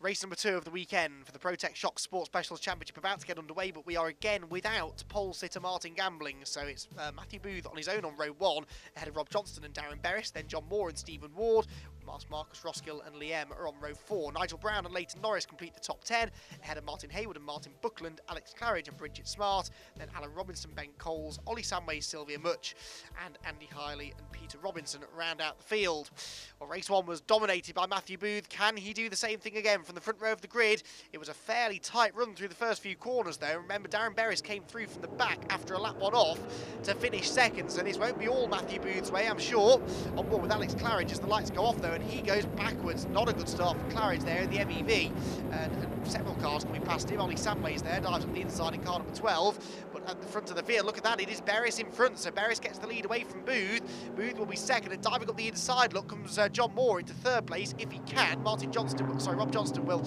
Race number 2 of the weekend for the Protech Shock Sports Specials Championship about to get underway, but we are again without pole sitter Martin Gambling. So it's Matthew Booth on his own on row 1, ahead of Rob Johnston and Darren Berris, then John Moore and Stephen Ward. Marcus Roskill and Liam are on row 4. Nigel Brown and Leighton Norris complete the top 10, ahead of Martin Hayward and Martin Buckland, Alex Claridge and Bridget Smart, then Alan Robinson, Ben Coles, Ollie Samways, Sylvia Much, and Andy Hiley and Peter Robinson round out the field. Well, race 1 was dominated by Matthew Booth. Can he do the same thing again from the front row of the grid? It was a fairly tight run through the first few corners though. Remember, Darren Berris came through from the back after a lap 1 off to finish second, so this won't be all Matthew Booth's way, I'm sure. On board with Alex Claridge as the lights go off though, and he goes backwards. Not a good start for Claridge there in the MEV, and several cars coming past him. Ollie Samways there dives up the inside in car number 12, but at the front of the field, look at that, it is Berris in front, so Berris gets the lead away from Booth. Booth will be second, and diving up the inside, look, comes John Moore into third place if he can. Rob Johnston will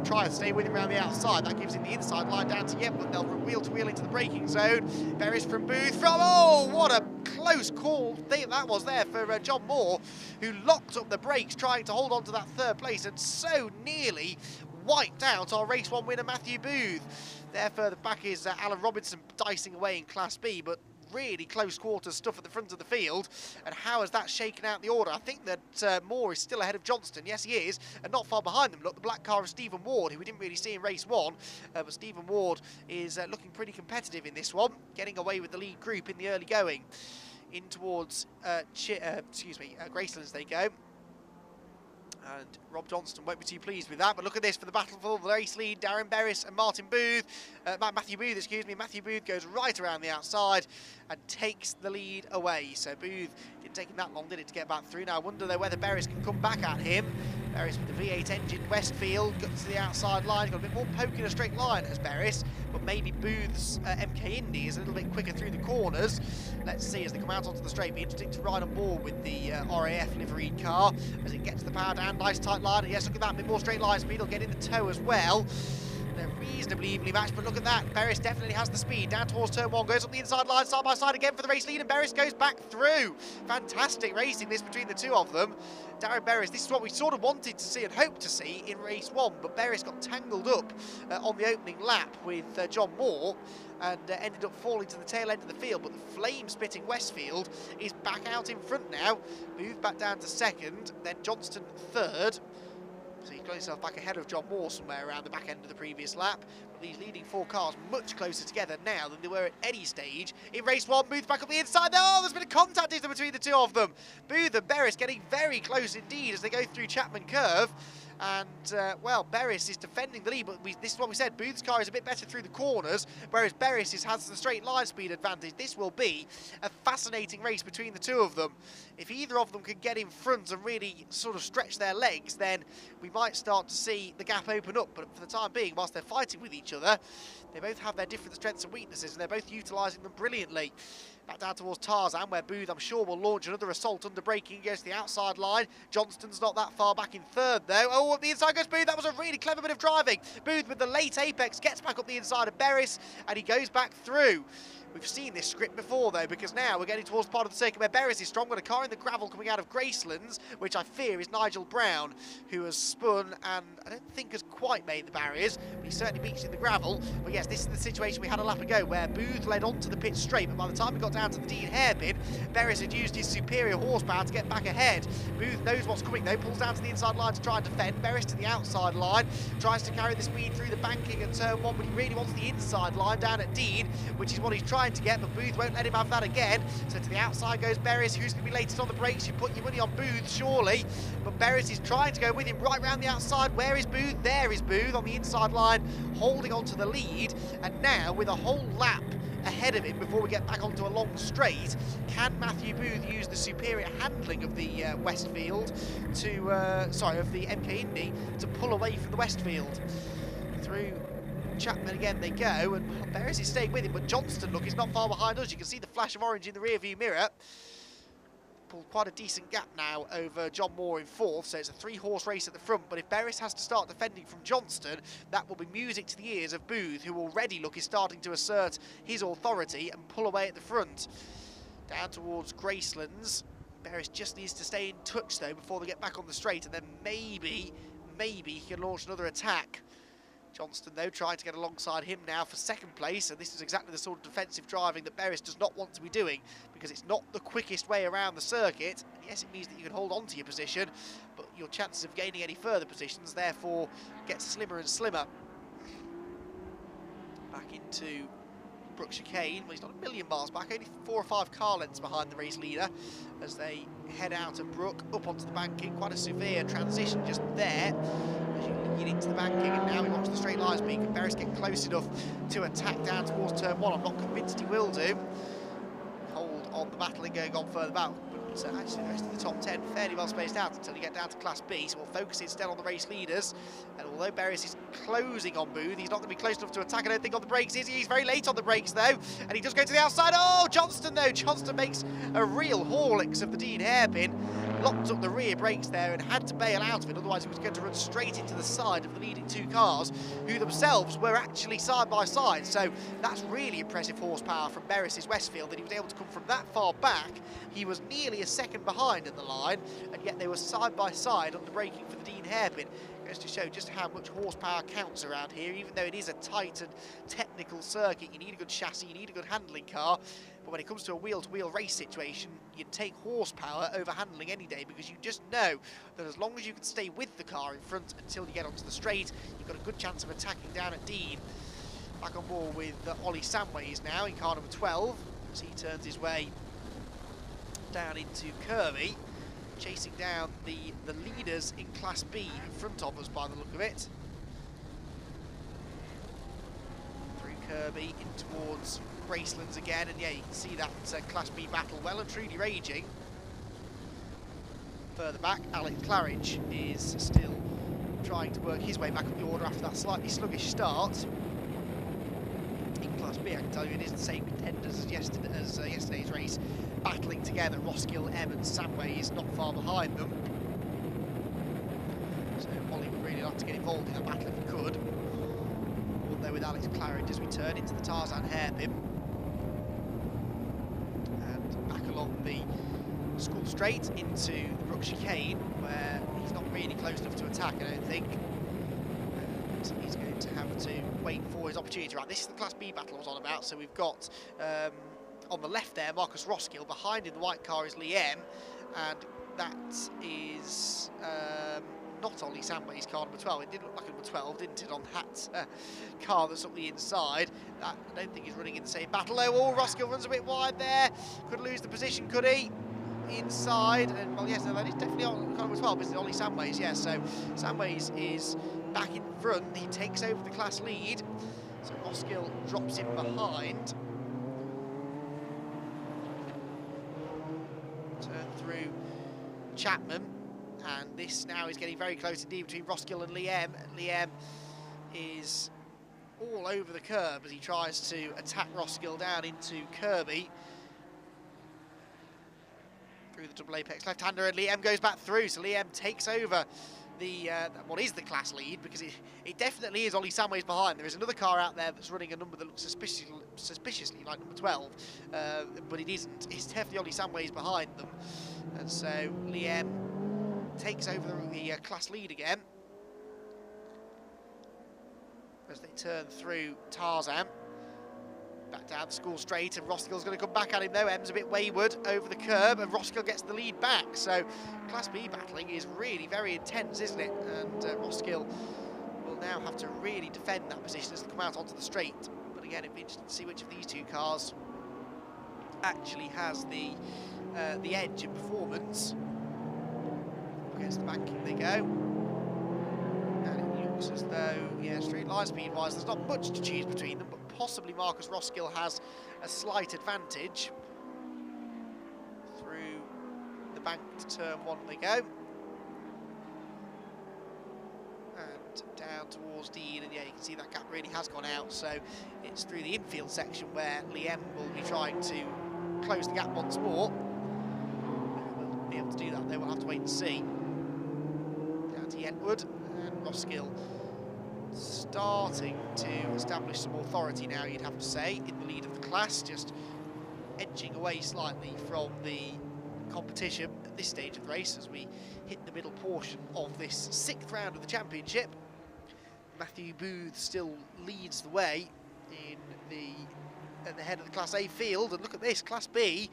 try and stay with him around the outside. That gives him the inside line down to Yep, but they'll wheel to wheel into the braking zone. Berris from Booth oh, what a close call that was there for John Moore, who locked up the brakes trying to hold on to that third place and so nearly wiped out our race 1 winner Matthew Booth. There further back is Alan Robinson dicing away in Class B, but really close quarters stuff at the front of the field. And how has that shaken out the order? I think that Moore is still ahead of Johnston. Yes, he is, and not far behind them. Look, the black car of Stephen Ward, who we didn't really see in race 1, but Stephen Ward is looking pretty competitive in this one, getting away with the lead group in the early going. In towards Gracelands they go. And Rob Johnston won't be too pleased with that, but look at this for the battle for the race lead. Darren Berris and Matthew Booth, excuse me. Matthew Booth goes right around the outside and takes the lead away. So Booth didn't take him that long, did it, to get back through? Now I wonder though whether Berris can come back at him. Berris with the V8 engine, Westfield, got to the outside line. He's got a bit more poke in a straight line as Berris, but maybe Booth's MK Indy is a little bit quicker through the corners. Let's see as they come out onto the straight. Be interesting to ride on board with the RAF liveried car as it gets the power down. Nice tight line, and yes, look at that, a bit more straight line speed. He'll get in the toe as well. They're reasonably evenly matched, but look at that. Berris definitely has the speed. Down towards turn 1, goes up the inside line, side by side again for the race lead, and Berris goes back through. Fantastic racing this between the two of them. Darren Berris, this is what we sort of wanted to see and hoped to see in race 1, but Berris got tangled up on the opening lap with John Moore and ended up falling to the tail end of the field, but the flame-spitting Westfield is back out in front now. Moved back down to second, then Johnston third. So he's got himself back ahead of John Moore somewhere around the back end of the previous lap. But these leading 4 cars much closer together now than they were at any stage in race 1. Booth back up the inside. Oh, there's been a contact between the two of them. Booth and Berris getting very close indeed as they go through Chapman Curve. And, well, Berris is defending the lead, but this is what we said. Booth's car is a bit better through the corners, whereas Berris has the straight line speed advantage. This will be a fascinating race between the two of them. If either of them can get in front and really sort of stretch their legs, then we might start to see the gap open up. But for the time being, whilst they're fighting with each other, they both have their different strengths and weaknesses, and they're both utilising them brilliantly. Back down towards Tarzan, where Booth, I'm sure, will launch another assault under braking. Goes to the outside line. Johnston's not that far back in third, though. Oh, up the inside goes Booth. That was a really clever bit of driving. Booth with the late apex gets back up the inside of Berris, and he goes back through. We've seen this script before, though, because now we're getting towards part of the circuit where Berris is strong. Got a car in the gravel coming out of Gracelands, which I fear is Nigel Brown, who has spun and I don't think has quite made the barriers, but he certainly beats in the gravel. But yes, this is the situation we had a lap ago, where Booth led onto the pit straight, but by the time we got down to the Dean hairpin, Berris had used his superior horsepower to get back ahead. Booth knows what's coming, though, pulls down to the inside line to try and defend. Berris to the outside line, tries to carry the speed through the banking at turn 1, but he really wants the inside line down at Dean, which is what he's trying to get, but Booth won't let him have that again. So to the outside goes Berris. Who's going to be latest on the brakes? You put your money on Booth, surely. But Berris is trying to go with him right round the outside. Where is Booth? There is Booth on the inside line, holding on to the lead. And now, with a whole lap ahead of him before we get back onto a long straight, can Matthew Booth use the superior handling of the Westfield to, of the MK Indy to pull away from the Westfield? Through Chapman again they go, and Berris is staying with him, but Johnston, look, is not far behind us. You can see the flash of orange in the rear view mirror. Pulled quite a decent gap now over John Moore in 4th, so it's a 3-horse race at the front. But if Berris has to start defending from Johnston, that will be music to the ears of Booth, who already, look, is starting to assert his authority and pull away at the front. Down towards Gracelands. Berris just needs to stay in touch, though, before they get back on the straight, and then maybe maybe he can launch another attack. Johnston, though, trying to get alongside him now for second place, and this is exactly the sort of defensive driving that Beres does not want to be doing, because it's not the quickest way around the circuit. And yes, it means that you can hold on to your position, but your chances of gaining any further positions, therefore, get slimmer and slimmer. Back into Brooke Chicane. Well, he's not a million miles back, only 4 or 5 car lengths behind the race leader as they head out of Brook, up onto the banking. Quite a severe transition just there as you lead into the banking, and now we watch the straight lines being. Can Beres get close enough to attack down towards turn 1? I'm not convinced he will do. Hold on the battling going on further back. So actually the rest of the top 10 fairly well spaced out until you get down to Class B, so we'll focus instead on the race leaders. And although Beres is closing on Booth, he's not going to be close enough to attack, I don't think, on the brakes, is he? He's very late on the brakes though, and he does go to the outside. Oh, Johnston though, Johnston makes a real Horlicks of the Dean hairpin, locked up the rear brakes there and had to bail out of it, otherwise he was going to run straight into the side of the leading 2 cars, who themselves were actually side by side. So that's really impressive horsepower from Beres' Westfield, that he was able to come from that far back. He was nearly a second behind in the line, and yet they were side by side under braking for the Dean hairpin. Goes to show just how much horsepower counts around here. Even though it is a tight and technical circuit, you need a good chassis, you need a good handling car, but when it comes to a wheel-to-wheel race situation, you'd take horsepower over handling any day, because you just know that as long as you can stay with the car in front until you get onto the straight, you've got a good chance of attacking down at Dean. Back on board with Ollie Samways now in car number 12 as he turns his way down into Kirby, chasing down the leaders in Class B in front of us by the look of it. Through Kirby in towards Gracelands again, and yeah, you can see that Class B battle well and truly raging. Further back, Alex Claridge is still trying to work his way back up the order after that slightly sluggish start. In Class B, I can tell you it isn't the same contenders as yesterday's race, battling together. Roskill, M and Samways not far behind them. So Ollie would really like to get involved in that battle if he could. One there with Alex Claridge as we turn into the Tarzan hairpin. And back along the School Straight into the Brook Chicane, where he's not really close enough to attack, I don't think. And he's going to have to wait for his opportunity. Right, this is the Class B battle I was on about. So we've got on the left there, Marcus Roskill. Behind in the white car is Liam, and that is not Ollie Samway's car number 12. It did look like number 12, didn't it, on that car that's up the inside. That, I don't think he's running in the same battle though. Oh, Roskill runs a bit wide there. Could lose the position, could he? Inside, and well, yes, no, that is definitely on car number 12, isn't it? Ollie Samways, yes. So Samways is back in front. He takes over the class lead. So Roskill drops him behind. Turn through Chapman, and this now is getting very close indeed between Roskill and Liam. Liam is all over the curb as he tries to attack Roskill down into Kirby. Through the double apex left-hander, and Liam goes back through, so Liam takes over the what is the class lead, because it definitely is Ollie Samways behind. There is another car out there that's running a number that looks suspiciously like number 12, but it isn't. It's definitely Ollie Samways behind them, and so Liam takes over the class lead again as they turn through Tarzan. Back down the School Straight, and Roskill's going to come back at him though. M's a bit wayward over the curb, and Roskill gets the lead back. So Class B battling is really very intense, isn't it? And Roskill will now have to really defend that position as they come out onto the straight. But again, it'd be interesting to see which of these 2 cars actually has the edge in performance. Against the banking they go. And it looks as though, yeah, straight line speed-wise, there's not much to choose between them, but possibly Marcus Roskill has a slight advantage. Through the bank to turn 1 they go. And down towards Dean, and yeah, you can see that gap really has gone out, so it's through the infield section where Liam will be trying to close the gap once more. We'll be able to do that though, we'll have to wait and see. Down to Yentwood, and Roskill starting to establish some authority now, you'd have to say, in the lead of the class, just edging away slightly from the competition at this stage of the race as we hit the middle portion of this 6th round of the championship. Matthew Booth still leads the way at the head of the Class A field, and look at this, Class B.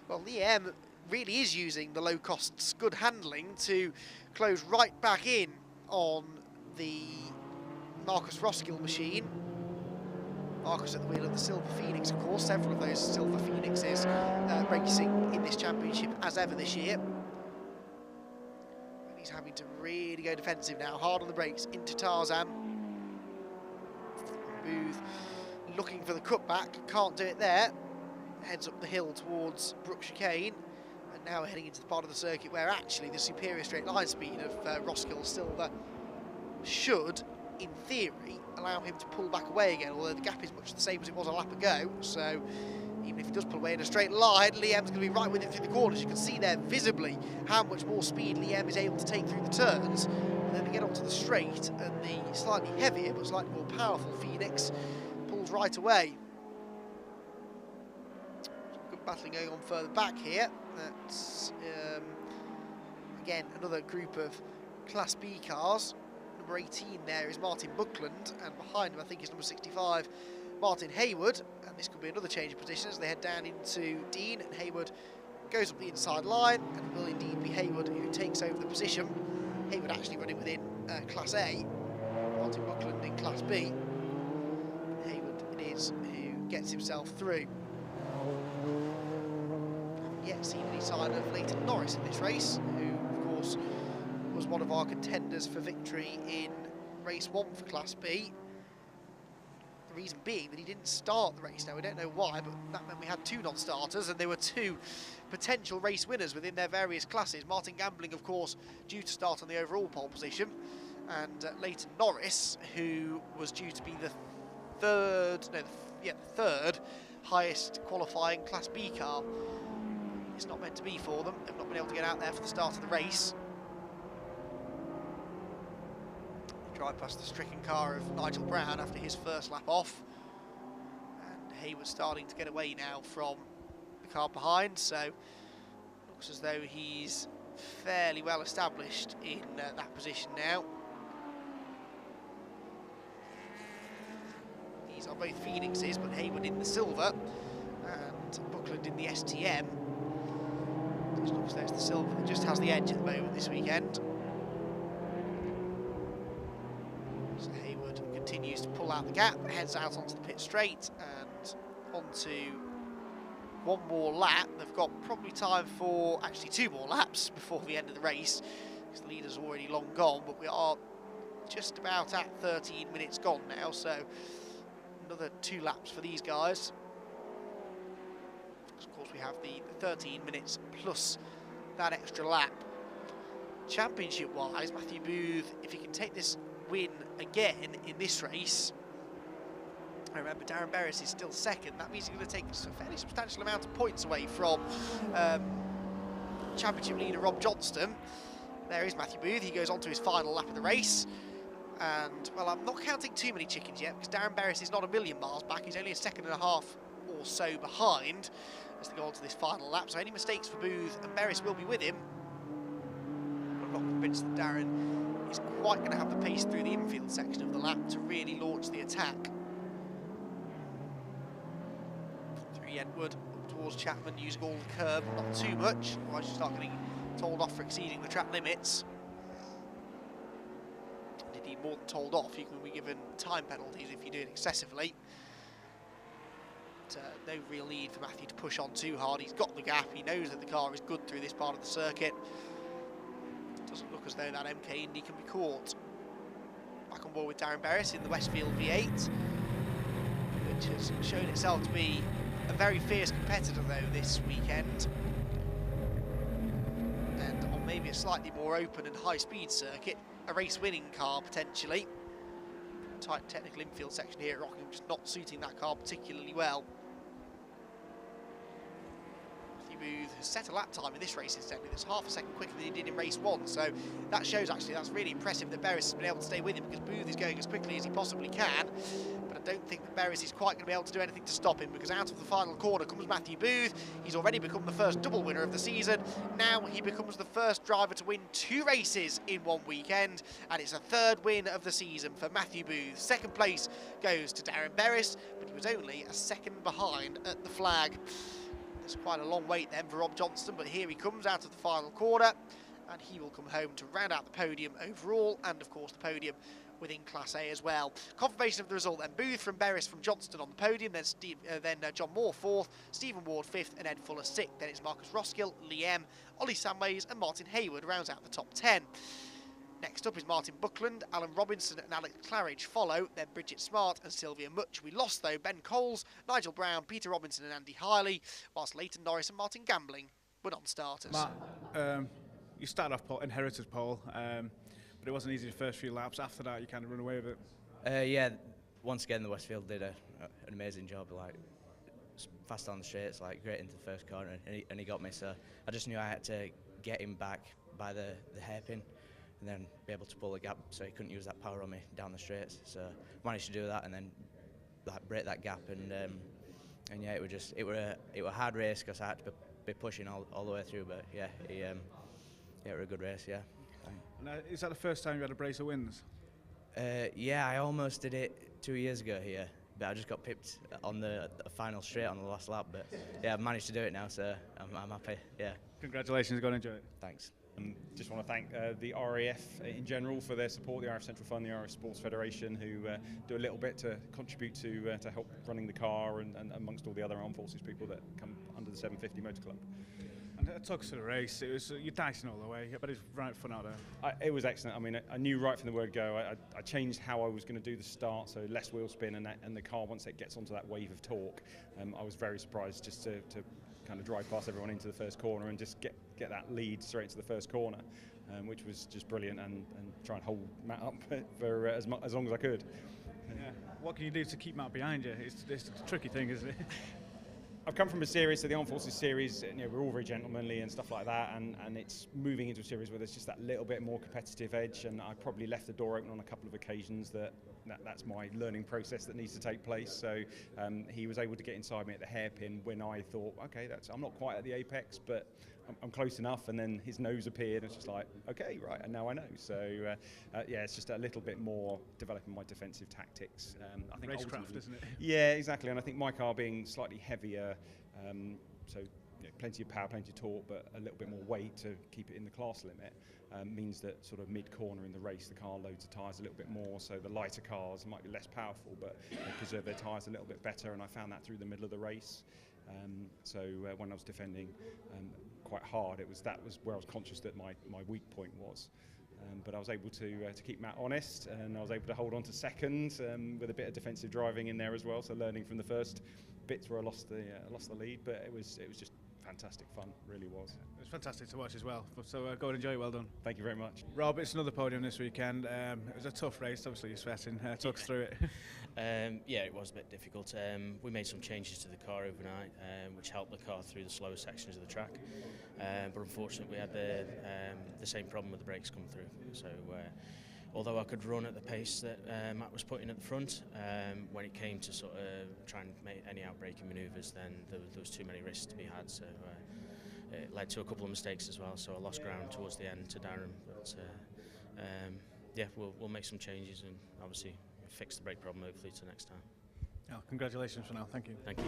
Well, Liam really is using the low costs, good handling to close right back in on the Marcus Roskill machine. Marcus at the wheel of the Silver Phoenix, of course, several of those Silver Phoenixes racing in this championship as ever this year. And he's having to really go defensive now, hard on the brakes into Tarzan. Booth looking for the cutback, can't do it there. Heads up the hill towards Brook Chicane, and now we're heading into the part of the circuit where actually the superior straight line speed of Roskill Silver should, in theory, allow him to pull back away again, although the gap is much the same as it was a lap ago. So even if he does pull away in a straight line, Liam's going to be right with him through the corners. You can see there visibly how much more speed Liam is able to take through the turns. And then they get onto the straight, and the slightly heavier but slightly more powerful Phoenix pulls right away. Good battling going on further back here. That's again another group of Class B cars. Number 18 there is Martin Buckland, and behind him I think is number 65 Martin Hayward, and this could be another change of position as they head down into Dean, and Hayward goes up the inside line, and it will indeed be Hayward who takes over the position. Hayward actually running within Class A, Martin Buckland in Class B. Hayward it is who gets himself through. Haven't yet seen any sign of Leighton Norris in this race, who of course was one of our contenders for victory in race 1 for Class B. The reason being that he didn't start the race. Now, we don't know why, but that meant we had 2 non-starters, and there were 2 potential race winners within their various classes. Martin Gambling, of course, due to start on the overall pole position, and Leighton Norris, who was due to be the third highest qualifying Class B car. It's not meant to be for them. They've not been able to get out there for the start of the race. Drive past the stricken car of Nigel Brown after his first lap off, and Hayward starting to get away now from the car behind, so looks as though he's fairly well established in that position now. These are both Phoenixes, but Hayward in the silver and Buckland in the STM. It looks as though it's the silver that just has the edge at the moment this weekend. So Hayward continues to pull out the gap, heads out onto the pit straight and onto one more lap. They've got probably time for actually 2 more laps before the end of the race, because the leader's already long gone, but we are just about at 13 minutes gone now, so another 2 laps for these guys. Of course we have the 13 minutes plus that extra lap. Championship wise, Matthew Booth, if he can take this win again in this race, I remember Darren Berris is still second, that means he's going to take a fairly substantial amount of points away from championship leader Rob Johnston. There is Matthew Booth, he goes on to his final lap of the race, and well, I'm not counting too many chickens yet, because Darren Berris is not a million miles back, he's only a second and a half or so behind as they go on to this final lap, so any mistakes for Booth and Berris will be with him. I'm not convinced that Darren is quite going to have the pace through the infield section of the lap to really launch the attack. Through Edward, up towards Chapman, using all the curb, not too much, otherwise you start getting told off for exceeding the track limits. And indeed, more than told off, you can be given time penalties if you do it excessively. But, no real need for Matthew to push on too hard. He's got the gap, he knows that the car is good through this part of the circuit. Doesn't look as though that MK Indy can be caught. Back on board with Darren Berris in the Westfield V8, which has shown itself to be a very fierce competitor though this weekend, and on maybe a slightly more open and high-speed circuit, a race-winning car potentially. Tight technical infield section here at Rockingham, just not suiting that car particularly well. Matthew Booth has set a lap time in this race incidentally that's half a second quicker than he did in race 1, so that shows actually that's really impressive that Beres has been able to stay with him, because Booth is going as quickly as he possibly can. But I don't think that Beres is quite going to be able to do anything to stop him, because out of the final corner comes Matthew Booth. He's already become the first double winner of the season. Now he becomes the first driver to win 2 races in one weekend, and it's a 3rd win of the season for Matthew Booth. Second place goes to Darren Beres, but he was only a second behind at the flag. There's quite a long wait then for Rob Johnston, but here he comes out of the final corner, and he will come home to round out the podium overall, and of course the podium within Class A as well. Confirmation of the result then: Booth from Beres from Johnston on the podium, then John Moore 4th, Stephen Ward 5th, and Ed Fuller 6th. Then it's Marcus Roskill, Liam, Ollie Samways and Martin Hayward rounds out the top 10. Next up is Martin Buckland, Alan Robinson and Alex Claridge follow, then Bridget Smart and Sylvia Much. We lost though Ben Coles, Nigel Brown, Peter Robinson and Andy Hiley, whilst Leighton Norris and Martin Gambling were non-starters. Matt, you started off inherited pole, but it wasn't easy the first few laps. After that, you kind of run away with it. Yeah, once again, the Westfield did an amazing job. Like, fast on the straights, like great into the first corner, and he got me. So I just knew I had to get him back by the hairpin, and then be able to pull the gap, so he couldn't use that power on me down the straights. So managed to do that, and then like break that gap, and yeah, it were a hard race because I had to be pushing all the way through. But yeah, it were a good race. Yeah. Now, is that the first time you had a brace of wins? Yeah, I almost did it 2 years ago here, but I just got pipped on the final straight on the last lap. But yeah, I've managed to do it now, so I'm happy. Yeah. Congratulations, go and enjoy it. Thanks. Just want to thank the RAF in general for their support, the RAF Central Fund, the RAF Sports Federation, who do a little bit to contribute to help running the car, and amongst all the other armed forces people that come under the 750 Motor Club. And talk us through the race. It was you're dicing all the way, but it's right fun out there. It was excellent. I mean, I knew right from the word go. I changed how I was going to do the start, so less wheel spin, and the car, once it gets onto that wave of torque, I was very surprised just to kind of drive past everyone into the first corner and just get that lead straight into the first corner, which was just brilliant, and try and hold Matt up for as long as I could. Yeah. What can you do to keep Matt behind you? It's a tricky thing, isn't it? I've come from a series, so the Armed Forces series, we're all very gentlemanly and stuff like that, and it's moving into a series where there's just that little bit more competitive edge, and I probably left the door open on a couple of occasions. That's my learning process that needs to take place. So he was able to get inside me at the hairpin when I thought, okay, I'm not quite at the apex, but I'm close enough, and then his nose appeared, and it's just like, okay, right, and now I know. So yeah, it's just a little bit more developing my defensive tactics. I think racecraft, isn't it? Yeah, exactly, and I think my car being slightly heavier, so plenty of power, plenty of torque, but a little bit more weight to keep it in the class limit, means that sort of mid-corner in the race, the car loads the tyres a little bit more, so the lighter cars might be less powerful, but they preserve their tyres a little bit better, and I found that through the middle of the race. So when I was defending quite hard, that was where I was conscious that my weak point was. But I was able to keep Matt honest, and I was able to hold on to second with a bit of defensive driving in there as well. So learning from the first bits where I lost the lead, but it was just fantastic fun, really was. It was fantastic to watch as well. So go and enjoy it. Well done. Thank you very much. Rob, it's another podium this weekend. It was a tough race. Obviously, you're sweating. Talk us through it. Yeah, it was a bit difficult. We made some changes to the car overnight, which helped the car through the slower sections of the track. But unfortunately, we had the same problem with the brakes come through. So although I could run at the pace that Matt was putting at the front, when it came to sort of trying to make any outbraking manoeuvres, then there was too many risks to be had. So it led to a couple of mistakes as well. So I lost ground towards the end to Darren. But yeah, we'll make some changes and obviously fix the brake problem hopefully to next time. Oh, congratulations for now. Thank you. Thank you.